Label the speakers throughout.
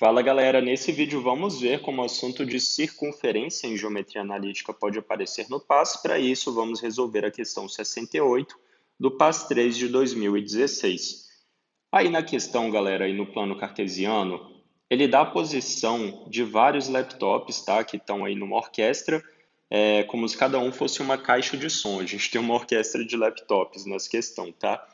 Speaker 1: Fala galera, nesse vídeo vamos ver como o assunto de circunferência em geometria analítica pode aparecer no PAS. Para isso, vamos resolver a questão 68 do PAS 3 de 2016. Aí na questão, galera, aí no plano cartesiano, ele dá a posição de vários laptops, tá, que estão aí numa orquestra, como se cada um fosse uma caixa de som. A gente tem uma orquestra de laptops nessa questão, tá?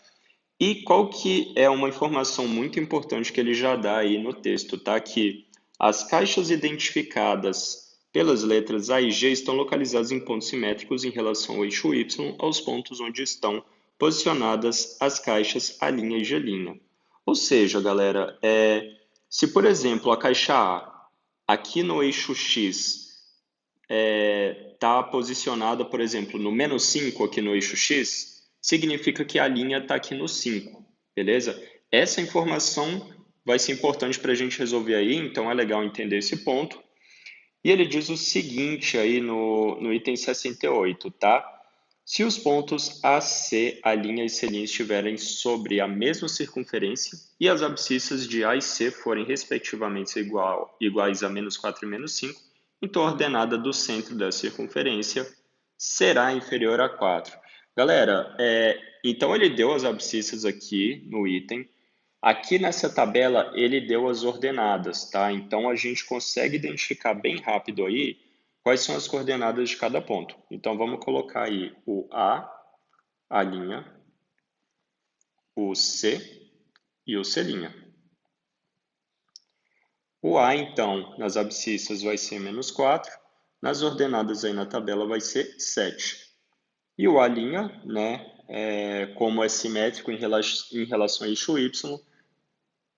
Speaker 1: E qual que é uma informação muito importante que ele já dá aí no texto, tá? Que as caixas identificadas pelas letras A e G estão localizadas em pontos simétricos em relação ao eixo Y aos pontos onde estão posicionadas as caixas A' e G'. Ou seja, galera, se por exemplo a caixa A aqui no eixo X está posicionada, por exemplo, no -5 aqui no eixo X, significa que a linha está aqui no 5, beleza? Essa informação vai ser importante para a gente resolver aí, então é legal entender esse ponto. E ele diz o seguinte aí no item 68, tá? Se os pontos AC, A' e C' estiverem sobre a mesma circunferência e as abscissas de A e C forem respectivamente iguais a -4 e -5, então a ordenada do centro da circunferência será inferior a 4. Galera, então ele deu as abscissas aqui no item. Aqui nessa tabela ele deu as ordenadas, tá? Então a gente consegue identificar bem rápido aí quais são as coordenadas de cada ponto. Então vamos colocar aí o A', o C e o C'. O A, então, nas abscissas vai ser -4, nas ordenadas aí na tabela vai ser 7. E o A', né, como é simétrico em relação ao eixo Y,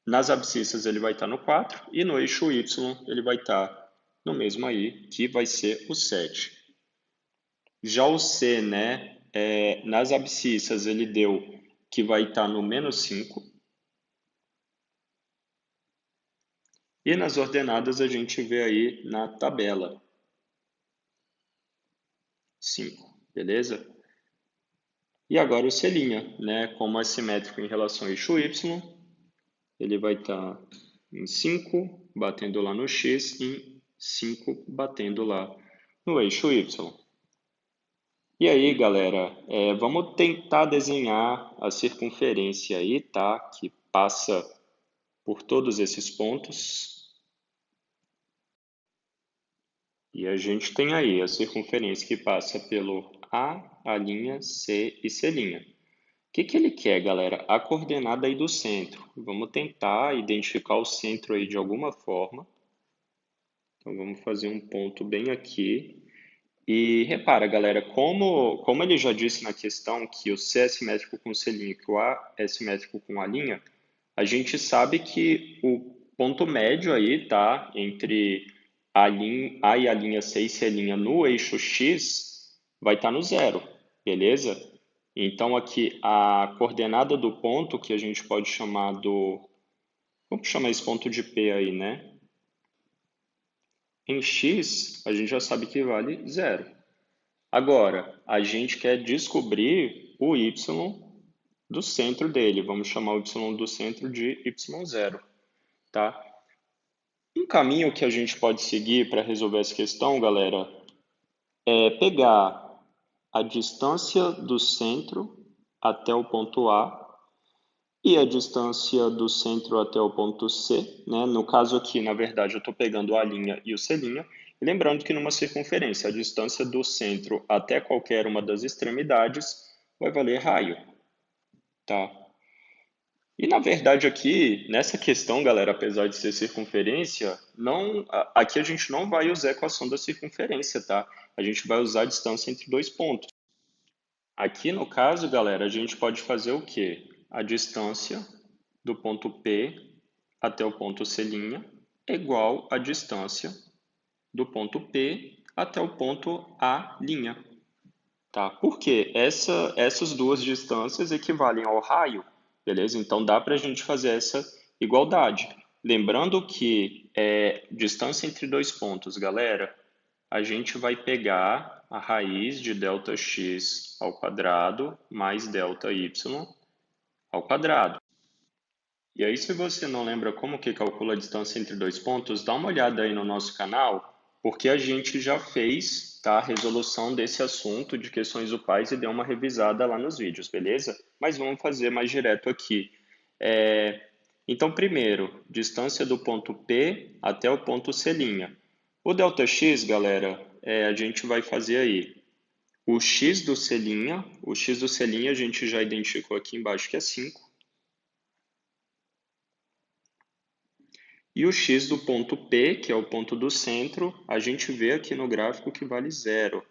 Speaker 1: nas abscissas ele vai estar no 4 e no eixo Y ele vai estar no mesmo aí, que vai ser o 7. Já o C, né, nas abscissas ele deu que vai estar no -5. E nas ordenadas a gente vê aí na tabela 5, beleza? E agora o C', né, como é simétrico em relação ao eixo Y, ele vai estar em 5, batendo lá no X, e em 5, batendo lá no eixo Y. E aí, galera, vamos tentar desenhar a circunferência aí, tá? Que passa por todos esses pontos. E a gente tem aí a circunferência que passa pelo A', C e C'. O que ele quer, galera? A coordenada aí do centro. Vamos tentar identificar o centro aí de alguma forma. Então, vamos fazer um ponto bem aqui. E repara, galera, como ele já disse na questão que o C é simétrico com C', que o A é simétrico com A', a gente sabe que o ponto médio aí, tá, entre A e A' C e C' no eixo X vai estar no zero, beleza? Então, aqui, a coordenada do ponto, que a gente pode chamar vamos chamar esse ponto de P aí, né? Em X, a gente já sabe que vale zero. Agora, a gente quer descobrir o y do centro dele. Vamos chamar o y do centro de y0, tá? Um caminho que a gente pode seguir para resolver essa questão, galera, é pegar a distância do centro até o ponto A e a distância do centro até o ponto C, né? No caso aqui, na verdade, eu estou pegando a linha e o C', e lembrando que numa circunferência, a distância do centro até qualquer uma das extremidades vai valer raio, tá? E na verdade aqui, nessa questão, galera, apesar de ser circunferência, aqui a gente não vai usar a equação da circunferência, tá? A gente vai usar a distância entre dois pontos. Aqui no caso, galera, a gente pode fazer o quê? A distância do ponto P até o ponto C' é igual à distância do ponto P até o ponto A'. Tá? Porque essas duas distâncias equivalem ao raio, beleza? Então dá para a gente fazer essa igualdade. Lembrando que distância entre dois pontos, galera, a gente vai pegar a raiz de ΔX ao quadrado mais ΔY ao quadrado. E aí, se você não lembra como que calcula a distância entre dois pontos, dá uma olhada aí no nosso canal, porque a gente já fez, tá, a resolução desse assunto de questões upais e deu uma revisada lá nos vídeos, beleza? Mas vamos fazer mais direto aqui. Então, primeiro, distância do ponto P até o ponto C'. O ΔX, galera, a gente vai fazer aí o x do C', o x do C' a gente já identificou aqui embaixo que é 5. E o x do ponto P, que é o ponto do centro, a gente vê aqui no gráfico que vale 0.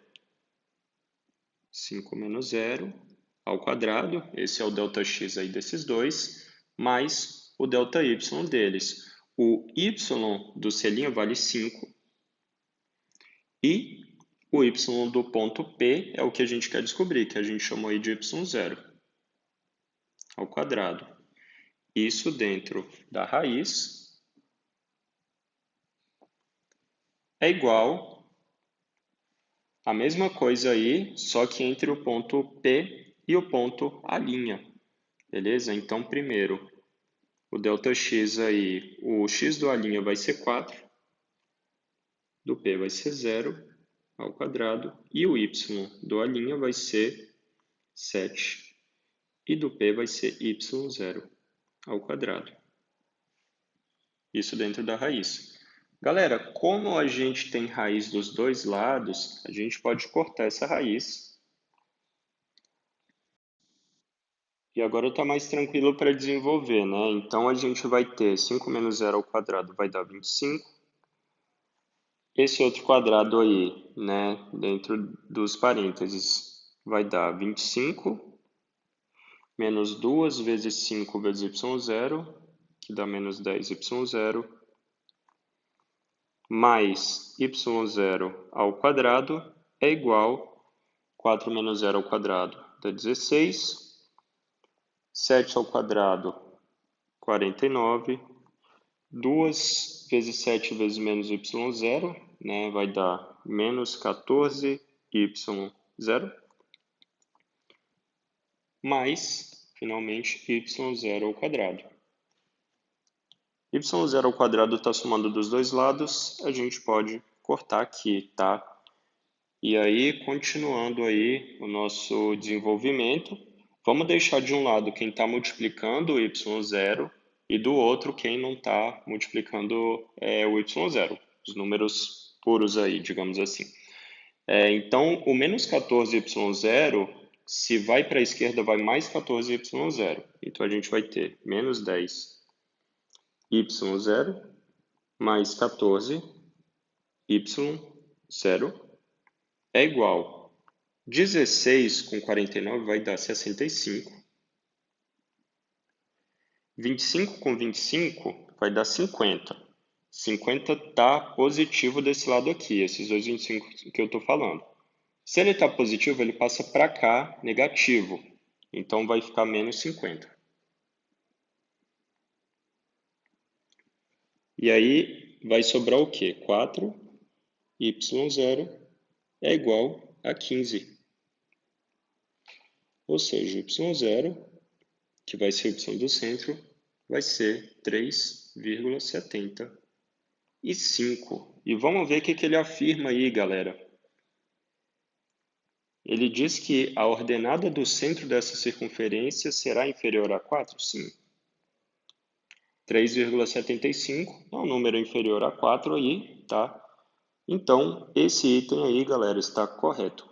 Speaker 1: 5 menos 0 ao quadrado, esse é o ΔX aí desses dois, mais o ΔY deles. O y do C' vale 5 e o y do ponto P é o que a gente quer descobrir, que a gente chamou aí de y0 ao quadrado. Isso dentro da raiz é igual a mesma coisa aí, só que entre o ponto P e o ponto A', beleza? Então, primeiro, o ΔX aí, o x do A' vai ser 4, do P vai ser 0 ao quadrado, e o y do A' vai ser 7, e do P vai ser y0 ao quadrado. Isso dentro da raiz. Galera, como a gente tem raiz dos dois lados, a gente pode cortar essa raiz. E agora está mais tranquilo para desenvolver, né? Então, a gente vai ter 5 menos 0 ao quadrado vai dar 25. Esse outro quadrado aí, né, dentro dos parênteses, vai dar 25 menos 2 vezes 5 vezes y0, que dá menos 10 y0, mais y0 ao quadrado é igual 4 menos 0 ao quadrado dá 16, 7 ao quadrado 49, 2 vezes 7 vezes menos y0, né, vai dar menos 14 y0, mais, finalmente, y0 ao quadrado. Y0 ao quadrado está somando dos dois lados, a gente pode cortar aqui, tá? E aí, continuando aí o nosso desenvolvimento, vamos deixar de um lado quem está multiplicando o y0 e do outro quem não está multiplicando o y0, os números puros aí, digamos assim. Então, o menos 14y0, se vai para a esquerda, vai mais 14y0. Então, a gente vai ter menos 10y0 mais 14y0 é igual 16 com 49 vai dar 65. 25 com 25 vai dar 50. 50 está positivo desse lado aqui, esses dois 25 que eu estou falando. Se ele está positivo, ele passa para cá negativo. Então, vai ficar menos 50. E aí, vai sobrar o quê? 4y0 é igual a 15. Ou seja, y0, que vai ser o y do centro, vai ser 3,75. E vamos ver o que ele afirma aí, galera. Ele diz que a ordenada do centro dessa circunferência será inferior a 4? Sim. 3,75 é um número inferior a 4 aí, tá? Então, esse item aí, galera, está correto.